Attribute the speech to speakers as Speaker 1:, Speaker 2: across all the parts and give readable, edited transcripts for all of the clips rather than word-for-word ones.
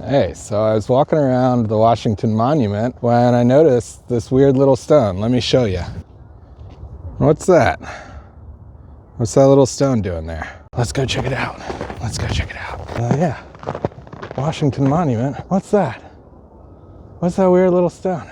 Speaker 1: Hey, so I was walking around the Washington Monument when I noticed this weird little stone. Let me show you. What's that? What's that little stone doing there? Let's go check it out. Let's go check it out. Yeah, Washington Monument. What's that? What's that weird little stone?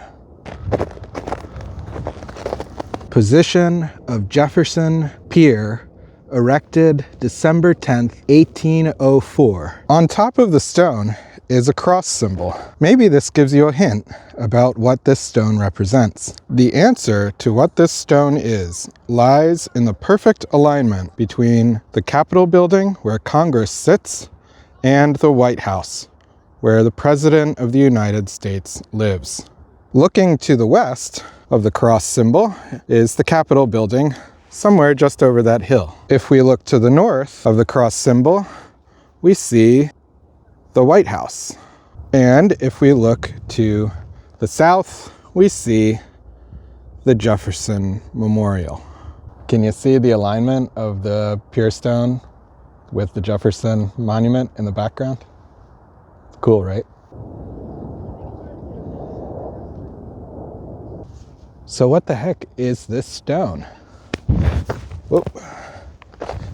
Speaker 1: Position of Jefferson Pier, erected December 10th, 1804. On top of the stone is a cross symbol. Maybe this gives you a hint about what this stone represents. The answer to what this stone is lies in the perfect alignment between the Capitol building, where Congress sits, and the White House, where the President of the United States lives. Looking to the west of the cross symbol is the Capitol building, somewhere just over that hill. If we look to the north of the cross symbol, we see the White House. And if we look to the south, we see the Jefferson Memorial. Can you see the alignment of the pier stone with the Jefferson Monument in the background? It's cool, right? So what the heck is this stone? Whoop.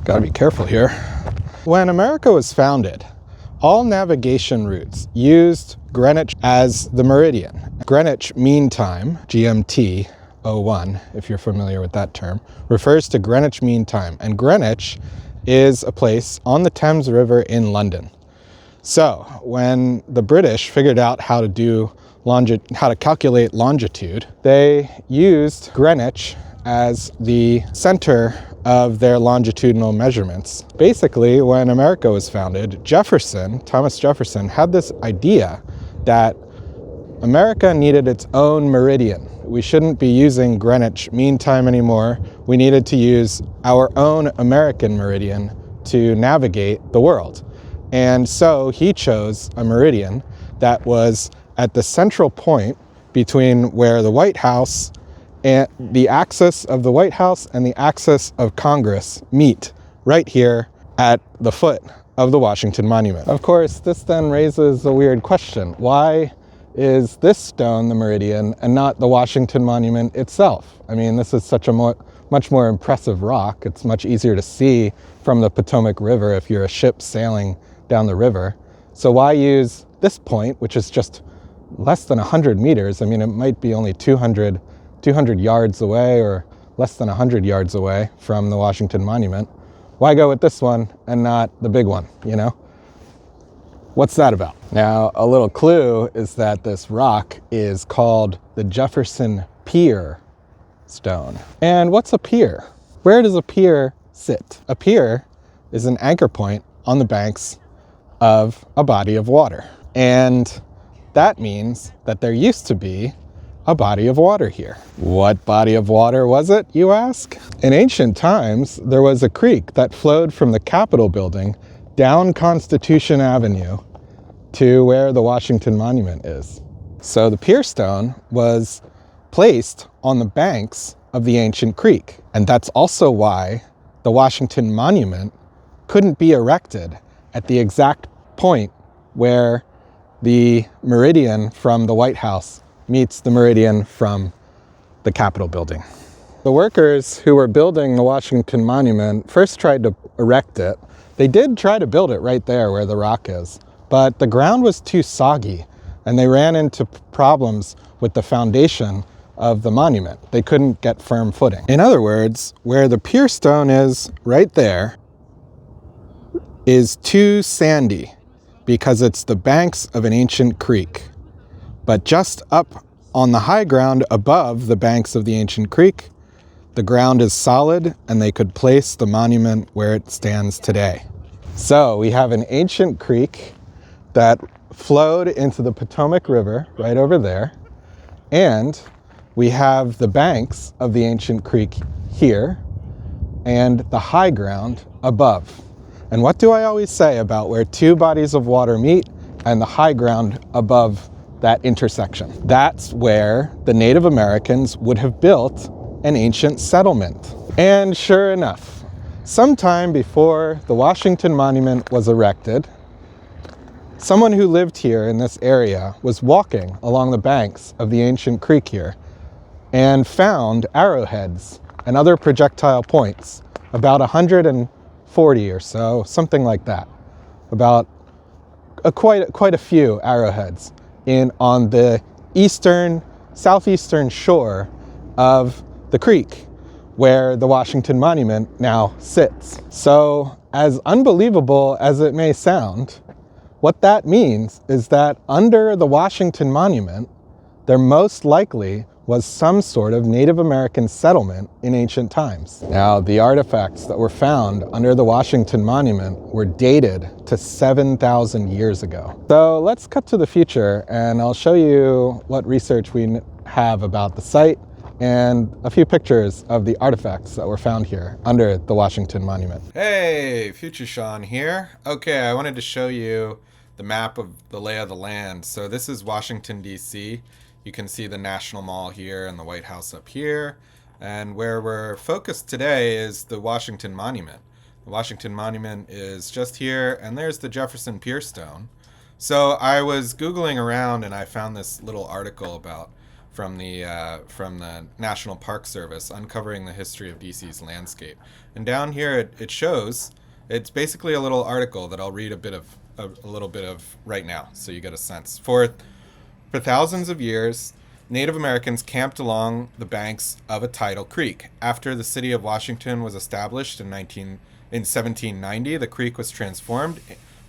Speaker 1: Gotta be careful here. When America was founded, all navigation routes used Greenwich as the meridian. Greenwich Mean Time, GMT 01, if you're familiar with that term, refers to Greenwich Mean Time. And Greenwich is a place on the Thames River in London. So when the British figured out how to calculate longitude, they used Greenwich as the center of their longitudinal measurements. Basically, when America was founded, Thomas Jefferson, had this idea that America needed its own meridian. We shouldn't be using Greenwich Mean Time anymore. We needed to use our own American meridian to navigate the world. And so he chose a meridian that was at the central point between where the White House and the axis of the White House and the axis of Congress meet right here at the foot of the Washington Monument. Of course, this then raises a weird question. Why is this stone the meridian and not the Washington Monument itself? I mean, this is such a much more impressive rock. It's much easier to see from the Potomac River if you're a ship sailing down the river. So why use this point, which is just less than 100 meters? I mean, it might be only 200 yards away or less than 100 yards away from the Washington Monument. Why go with this one and not the big one, you know? What's that about? Now, a little clue is that this rock is called the Jefferson Pier stone. And what's a pier? Where does a pier sit? A pier is an anchor point on the banks of a body of water. And that means that there used to be a body of water here. What body of water was it, you ask? In ancient times, there was a creek that flowed from the Capitol building down Constitution Avenue to where the Washington Monument is. So the pier stone was placed on the banks of the ancient creek. And that's also why the Washington Monument couldn't be erected at the exact point where the meridian from the White House meets the meridian from the Capitol building. The workers who were building the Washington Monument first tried to erect it. They did try to build it right there where the rock is, but the ground was too soggy and they ran into problems with the foundation of the monument. They couldn't get firm footing. In other words, where the pier stone is right there is too sandy because it's the banks of an ancient creek. But just up on the high ground above the banks of the ancient creek, the ground is solid and they could place the monument where it stands today. So we have an ancient creek that flowed into the Potomac River right over there. And we have the banks of the ancient creek here and the high ground above. And what do I always say about where two bodies of water meet and the high ground above that intersection? That's where the Native Americans would have built an ancient settlement. And sure enough, sometime before the Washington Monument was erected, Someone who lived here in this area was walking along the banks of the ancient creek here and found arrowheads and other projectile points, about 140 or so, something like that. About quite a few arrowheads on the southeastern shore of the creek where the Washington Monument now sits. So, as unbelievable as it may sound, what that means is that under the Washington Monument, there most likely was some sort of Native American settlement in ancient times. Now, the artifacts that were found under the Washington Monument were dated to 7,000 years ago. So let's cut to the future and I'll show you what research we have about the site and a few pictures of the artifacts that were found here under the Washington Monument. Hey, Future Sean here. Okay, I wanted to show you the map of the lay of the land. So this is Washington, D.C. You can see the National Mall here and the White House up here. And where we're focused today is the Washington Monument. The Washington Monument is just here, and there's the Jefferson Pier stone. So I was Googling around and I found this little article from the National Park Service uncovering the history of DC's landscape. And down here it shows, it's basically a little article that I'll read a little bit of right now so you get a sense. For thousands of years, Native Americans camped along the banks of a tidal creek. After the city of Washington was established in 1790, the creek was transformed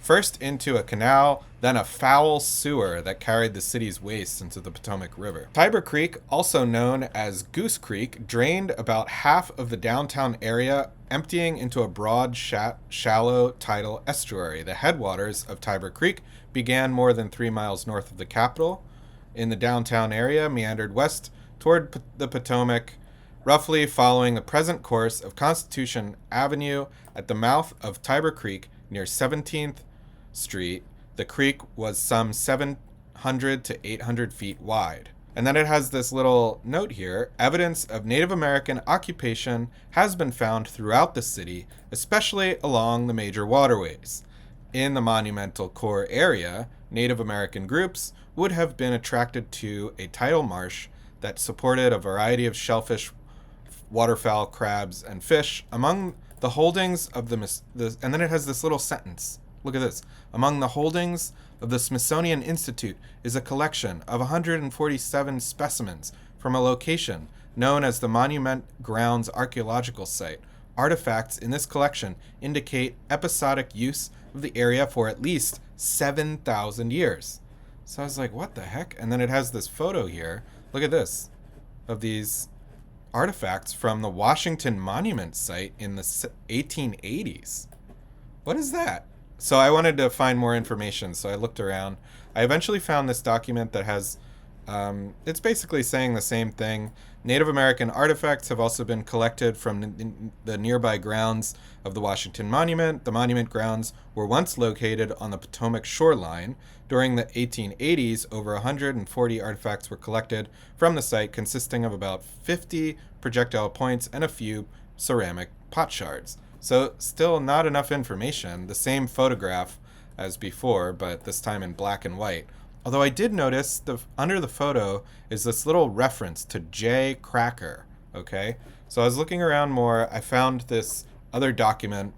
Speaker 1: first into a canal, then a foul sewer that carried the city's waste into the Potomac River. Tiber Creek, also known as Goose Creek, drained about half of the downtown area, emptying into a broad, shallow tidal estuary. The headwaters of Tiber Creek began more than 3 miles north of the Capitol. In the downtown area, meandered west toward the Potomac, roughly following the present course of Constitution Avenue at the mouth of Tiber Creek near 17th Street. The creek was some 700 to 800 feet wide. And then it has this little note here: evidence of Native American occupation has been found throughout the city, especially along the major waterways. In the monumental core area, Native American groups would have been attracted to a tidal marsh that supported a variety of shellfish, waterfowl, crabs, and fish. Among the holdings of and then it has this little sentence. Look at this. Among the holdings of the Smithsonian Institute is a collection of 147 specimens from a location known as the Monument Grounds Archaeological Site. Artifacts in this collection indicate episodic use of the area for at least 7,000 years. So I was like, what the heck? And then it has this photo here. Look at this, of these artifacts from the Washington Monument site in the 1880s. What is that? So I wanted to find more information, so I looked around. I eventually found this document that has, it's basically saying the same thing. Native American artifacts have also been collected from the nearby grounds of the Washington Monument. The monument grounds were once located on the Potomac shoreline. During the 1880s, over 140 artifacts were collected from the site, consisting of about 50 projectile points and a few ceramic pot shards. So still not enough information, the same photograph as before, but this time in black and white. Although I did notice under the photo is this little reference to J. Cracker, okay? So I was looking around more, I found this other document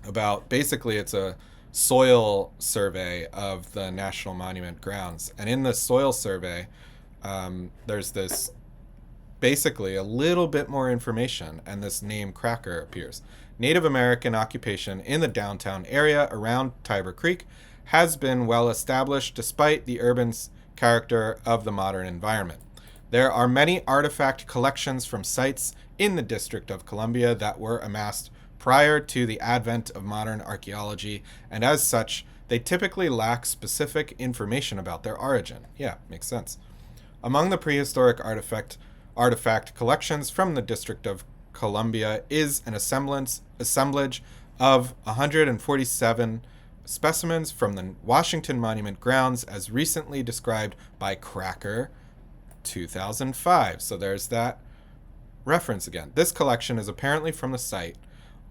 Speaker 1: about, basically it's a soil survey of the National Monument grounds. And in the soil survey, there's this, basically a little bit more information, and this name Cracker appears. Native American occupation in the downtown area around Tiber Creek has been well established despite the urban character of the modern environment. There are many artifact collections from sites in the District of Columbia that were amassed prior to the advent of modern archaeology, and as such, they typically lack specific information about their origin. Yeah, makes sense. Among the prehistoric artifact collections from the District of Columbia is an assemblage of 147 specimens from the Washington Monument grounds as recently described by Cracker 2005. So there's that reference again. This collection is apparently from the site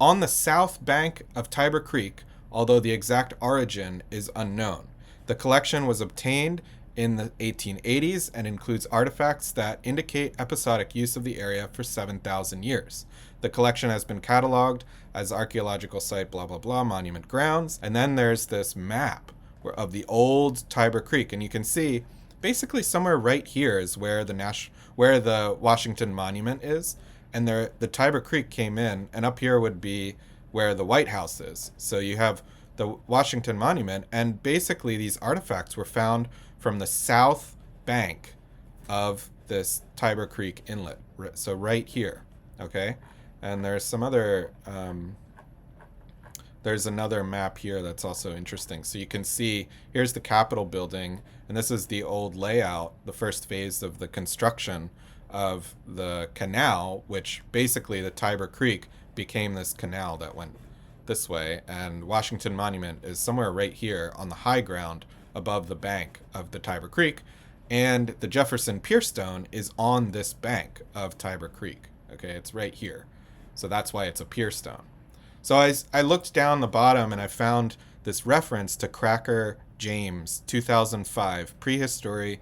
Speaker 1: on the south bank of Tiber Creek, although the exact origin is unknown. The collection was obtained in the 1880s and includes artifacts that indicate episodic use of the area for 7,000 years. The collection has been cataloged as archaeological site, blah, blah, blah, monument grounds. And then there's this map of the old Tiber Creek. And you can see basically somewhere right here is where the Washington Monument is. And there, the Tiber Creek came in, and up here would be where the White House is. So you have the Washington Monument, and basically these artifacts were found from the south bank of this Tiber Creek inlet. So right here, okay? And there's some other, there's another map here that's also interesting. So you can see, here's the Capitol building, and this is the old layout, the first phase of the construction of the canal, which basically the Tiber Creek became this canal that went this way, and Washington Monument is somewhere right here on the high ground above the bank of the Tiber Creek, and the Jefferson pier stone is on this bank of Tiber Creek. Okay, it's right here. So that's why it's a pier stone. So I looked down the bottom and I found this reference to Cracker James 2005 prehistory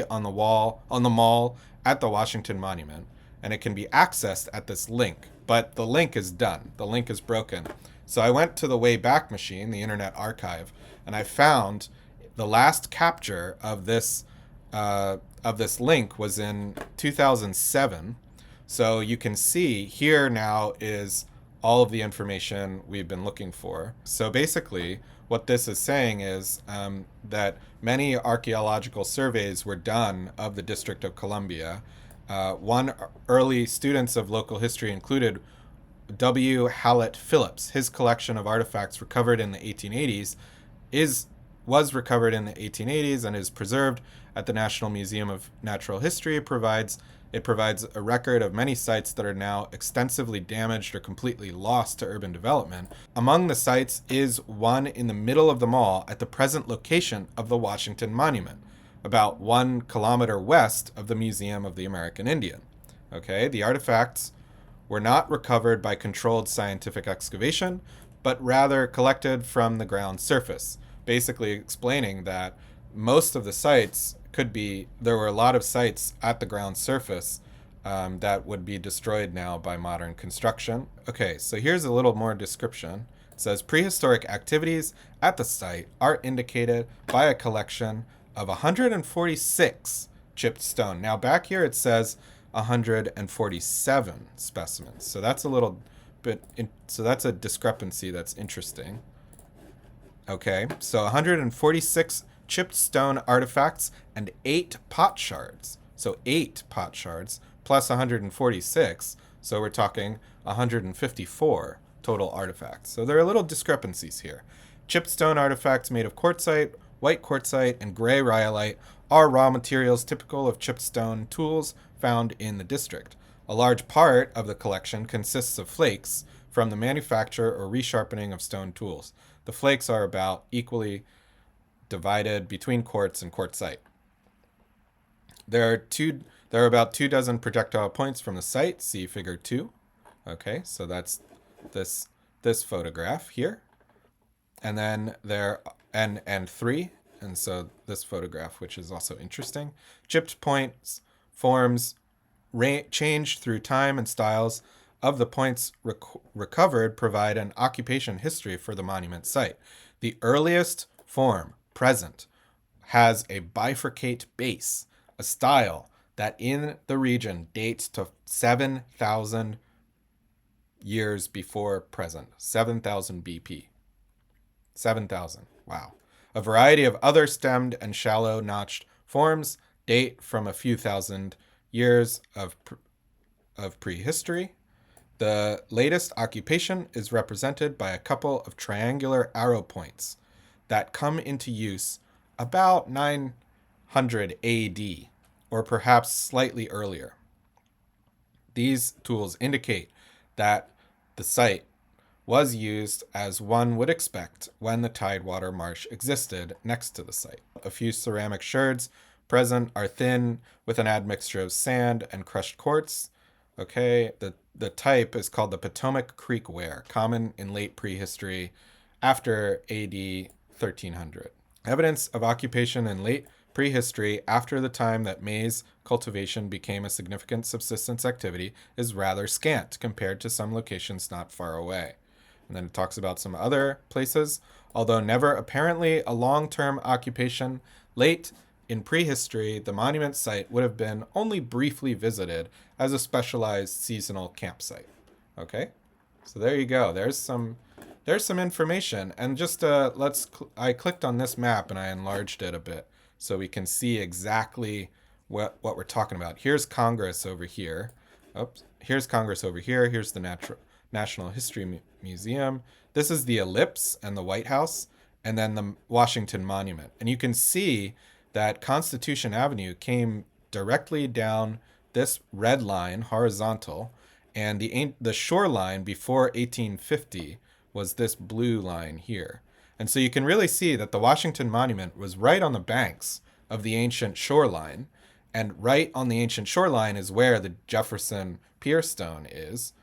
Speaker 1: on the mall at the Washington Monument, and it can be accessed at this link, but the link is done. The link is broken. So I went to the Wayback Machine, the Internet Archive, and I found the last capture of this link was in 2007. So you can see here now is all of the information we've been looking for. So basically, what this is saying is that many archaeological surveys were done of the District of Columbia. One early students of local history included W. Hallett Phillips. His collection of artifacts recovered in the 1880s was recovered in the 1880s and is preserved at the National Museum of Natural History. It provides a record of many sites that are now extensively damaged or completely lost to urban development. Among the sites is one in the middle of the mall at the present location of the Washington Monument, about 1 kilometer west of the Museum of the American Indian. Okay, the artifacts were not recovered by controlled scientific excavation, but rather collected from the ground surface, basically explaining that most of the sites there were a lot of sites at the ground surface that would be destroyed now by modern construction. Okay, so here's a little more description. It says prehistoric activities at the site are indicated by a collection of 146 chipped stone. Now back here it says 147 specimens. So that's a little bit, so that's a discrepancy that's interesting. Okay, so 146 chipped stone artifacts and 8 pot shards. So 8 pot shards plus 146. So we're talking 154 total artifacts. So there are little discrepancies here. Chipped stone artifacts made of quartzite, white quartzite, and gray rhyolite are raw materials typical of chipped stone tools found in the district. A large part of the collection consists of flakes from the manufacture or resharpening of stone tools. The flakes are about equally divided between quartz and quartzite. There are about 2 dozen projectile points from the site. See figure 2. Okay, so that's this photograph here, and then and 3, and so this photograph, which is also interesting. Chipped points forms change through time, and styles of the points recovered provide an occupation history for the monument site. The earliest form present has a bifurcate base, a style that in the region dates to 7,000 years before present, 7,000 BP. 7,000, wow. A variety of other stemmed and shallow notched forms date from a few thousand years of prehistory. The latest occupation is represented by a couple of triangular arrow points that come into use about 900 AD, or perhaps slightly earlier. These tools indicate that the site was used as one would expect when the tidewater marsh existed next to the site. A few ceramic sherds present are thin with an admixture of sand and crushed quartz. Okay, the type is called the Potomac Creek ware, common in late prehistory after AD 1300.
Speaker 2: Evidence of occupation in late prehistory after the time that maize cultivation became a significant subsistence activity is rather scant compared to some locations not far away. And then it talks about some other places. Although never apparently a long-term occupation, late in prehistory, the monument site would have been only briefly visited as a specialized seasonal campsite. Okay, so there you go. There's some information. And just I clicked on this map and I enlarged it a bit so we can see exactly what we're talking about. Here's Congress over here. Oops. Here's Congress over here. Here's the National History Museum. This is the Ellipse and the White House, and then the Washington Monument. And you can see that Constitution Avenue came directly down this red line, horizontal, and the shoreline before 1850 was this blue line here. And so you can really see that the Washington Monument was right on the banks of the ancient shoreline, and right on the ancient shoreline is where the Jefferson pier stone is.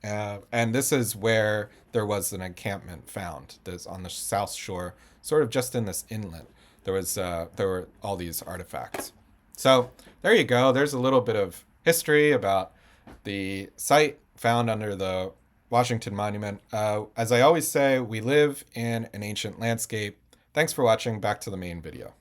Speaker 2: And this is where there was an encampment found. There's on the south shore, sort of just in this inlet. There were all these artifacts. So there you go. There's a little bit of history about the site found under the Washington Monument. As I always say, we live in an ancient landscape. Thanks for watching. Back to the main video.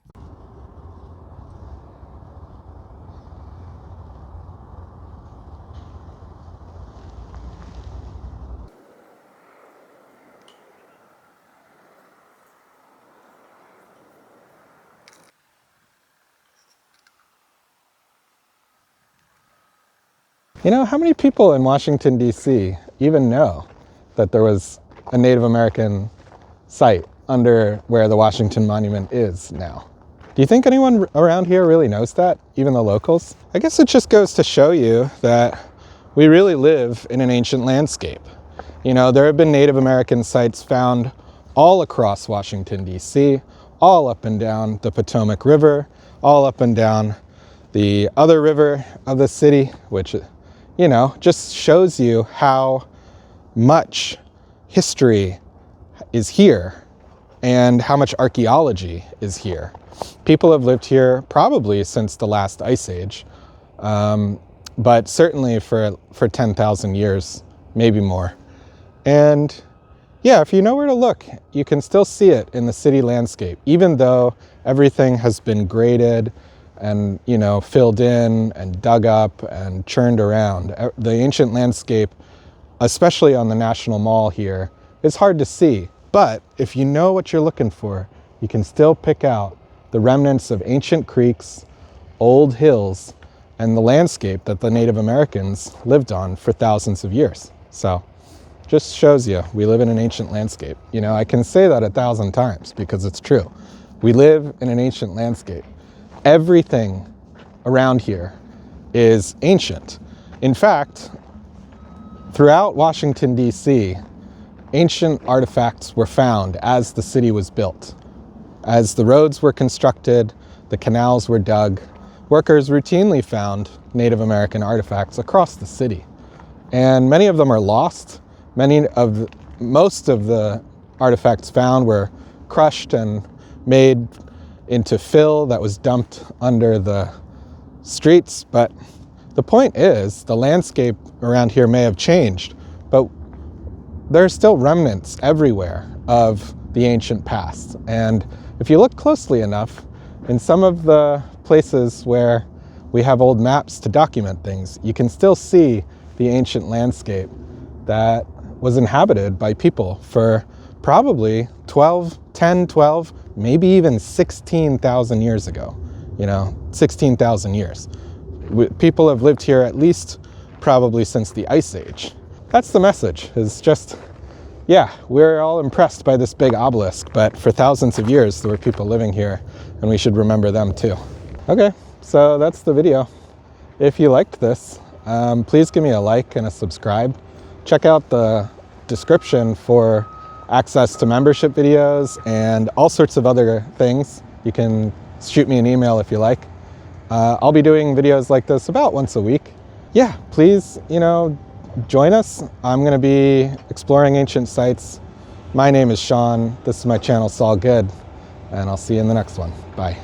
Speaker 1: You know, how many people in Washington, D.C. even know that there was a Native American site under where the Washington Monument is now? Do you think anyone around here really knows that, even the locals? I guess it just goes to show you that we really live in an ancient landscape. You know, there have been Native American sites found all across Washington, D.C., all up and down the Potomac River, all up and down the other river of the city, which, you know, just shows you how much history is here and how much archaeology is here. People have lived here probably since the last ice age, but certainly for 10,000 years, maybe more. And yeah, if you know where to look, you can still see it in the city landscape, even though everything has been graded and, you know, filled in and dug up and churned around. The ancient landscape, especially on the National Mall here, is hard to see. But if you know what you're looking for, you can still pick out the remnants of ancient creeks, old hills, and the landscape that the Native Americans lived on for thousands of years. So just shows you we live in an ancient landscape. You know, I can say that 1,000 times because it's true. We live in an ancient landscape. Everything around here is ancient. In fact, throughout Washington, D.C., ancient artifacts were found as the city was built. As the roads were constructed, the canals were dug, workers routinely found Native American artifacts across the city. And many of them are lost. Most of the artifacts found were crushed and made into fill that was dumped under the streets. But the point is, the landscape around here may have changed, but there are still remnants everywhere of the ancient past. And if you look closely enough, in some of the places where we have old maps to document things, you can still see the ancient landscape that was inhabited by people for probably 10, 12, maybe even 16,000 years ago. You know, 16,000 years. People have lived here at least probably since the Ice Age. That's the message, is just, yeah, we're all impressed by this big obelisk, but for thousands of years there were people living here, and we should remember them too. Okay, so that's the video. If you liked this, please give me a like and a subscribe. Check out the description for access to membership videos and all sorts of other things. You can shoot me an email if you like. I'll be doing videos like this about once a week. Yeah, please, you know, join us. I'm going to be exploring ancient sites. My name is Sean. This is my channel, It's All Good. and I'll see you in the next one. Bye.